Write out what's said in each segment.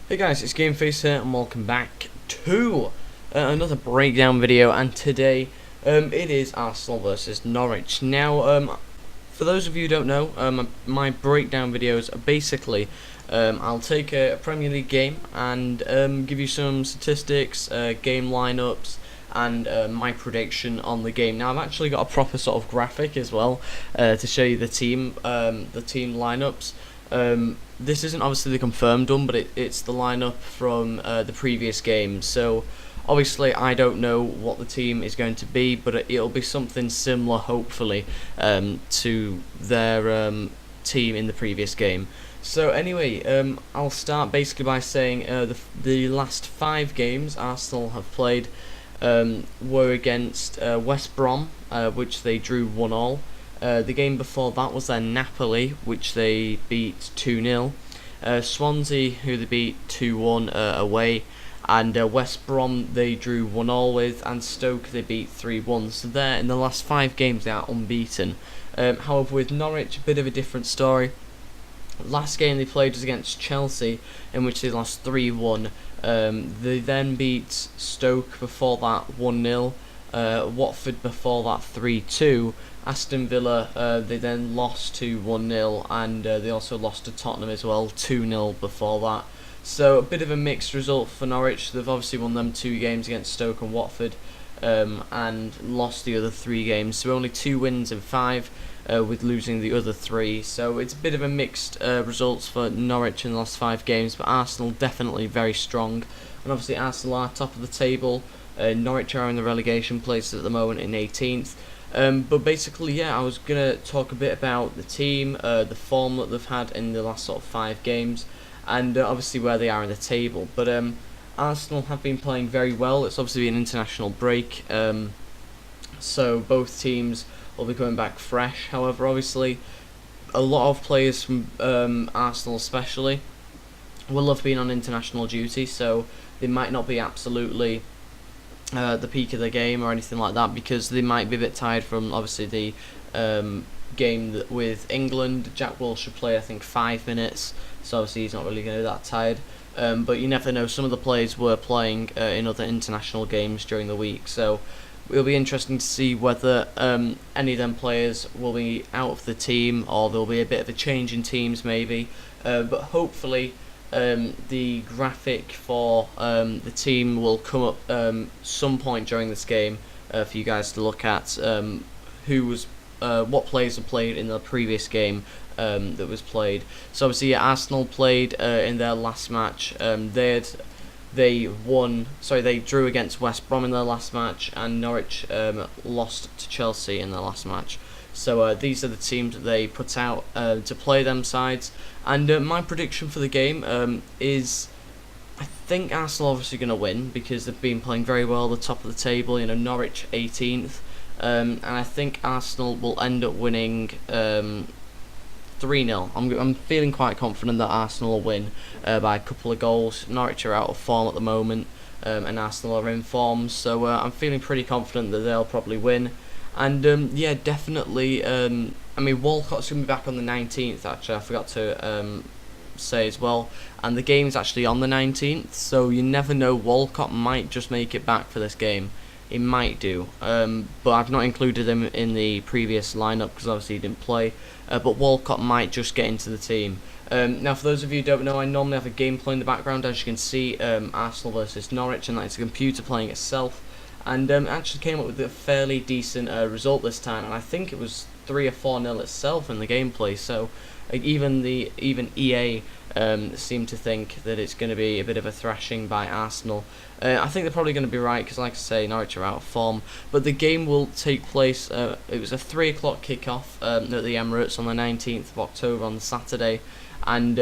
Hey guys, it's GameFace here and welcome back to another breakdown video, and today it is Arsenal versus Norwich. Now, for those of you who don't know, my breakdown videos are basically I'll take a Premier League game and give you some statistics, game lineups, and my prediction on the game. Now I've actually got a proper sort of graphic as well to show you the team lineups. This isn't obviously the confirmed one, but it's the lineup from the previous game. So obviously I don't know what the team is going to be, but it'll be something similar, hopefully, to their team in the previous game. So anyway, I'll start basically by saying the last 5 games Arsenal have played were against West Brom, which they drew 1-1. The game before that was Napoli, which they beat 2-0. Swansea, who they beat 2-1 away, and West Brom they drew 1-1 with, and Stoke they beat 3-1. So there, in the last 5 games, they are unbeaten. However, with Norwich, a bit of a different story. Last game they played was against Chelsea, in which they lost 3-1. They then beat Stoke before that 1-0. Watford before that 3-2. Aston Villa they then lost to 1-0, and they also lost to Tottenham as well, 2-0 before that. So a bit of a mixed result for Norwich. They've obviously won them 2 games against Stoke and Watford, and lost the other 3 games. So only 2 wins in 5, with losing the other 3. So it's a bit of a mixed results for Norwich in the last 5 games, but Arsenal definitely very strong. And obviously Arsenal are top of the table. Norwich are in the relegation place at the moment in 18th. But basically, yeah, I was going to talk a bit about the team, the form that they've had in the last sort of 5 games, and obviously where they are in the table. But Arsenal have been playing very well. It's obviously been an international break, so both teams will be coming back fresh. However, obviously, a lot of players from Arsenal especially will have been on international duty, so they might not be absolutely the peak of the game or anything like that, because they might be a bit tired from obviously the game with England. Jack Wilshere should play I think 5 minutes, so obviously he's not really going to be that tired, but you never know, some of the players were playing in other international games during the week, so it'll be interesting to see whether any of them players will be out of the team, or there'll be a bit of a change in teams maybe, but hopefully the graphic for the team will come up some point during this game for you guys to look at, what players have played in the previous game that was played. So obviously, yeah, Arsenal played in their last match. They drew against West Brom in their last match, and Norwich lost to Chelsea in their last match. So these are the teams that they put out to play them sides. And my prediction for the game is, I think Arsenal are obviously going to win, because they've been playing very well at the top of the table. You know, Norwich 18th, and I think Arsenal will end up winning 3-0. I'm feeling quite confident that Arsenal will win by a couple of goals. Norwich are out of form at the moment, and Arsenal are in form, so I'm feeling pretty confident that they'll probably win. And yeah, definitely. I mean, Walcott's going to be back on the 19th. Actually, I forgot to say as well. And the game's actually on the 19th, so you never know. Walcott might just make it back for this game. He might do. But I've not included him in the previous lineup because obviously he didn't play. But Walcott might just get into the team. Now, for those of you who don't know, I normally have a gameplay in the background, as you can see, Arsenal versus Norwich, and that's a computer playing itself. And actually came up with a fairly decent result this time, and I think it was 3 or 4-0 itself in the gameplay. So even EA seem to think that it's going to be a bit of a thrashing by Arsenal. I think they're probably going to be right, because like I say, Norwich are out of form. But the game will take place, it was a 3 o'clock kickoff at the Emirates on the 19th of October on Saturday. And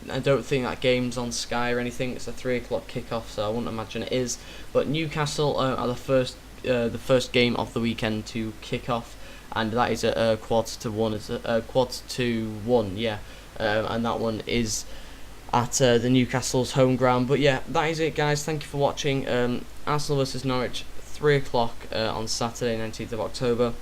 I don't think that game's on Sky or anything. It's a 3 o'clock kickoff, so I wouldn't imagine it is. But Newcastle are the first game of the weekend to kick off, and that is at 1:45. It's a 1:45, yeah. And that one is at the Newcastle's home ground. But yeah, that is it, guys. Thank you for watching. Arsenal versus Norwich, 3 o'clock on Saturday, 19th of October.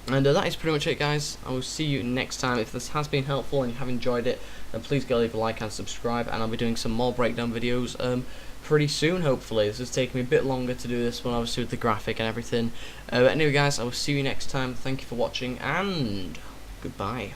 And that is pretty much it, guys. I will see you next time. If this has been helpful and you have enjoyed it, then please go leave a like and subscribe, and I'll be doing some more breakdown videos pretty soon, hopefully. This is taking me a bit longer to do this one, obviously, with the graphic and everything. But anyway, guys, I will see you next time. Thank you for watching, and goodbye.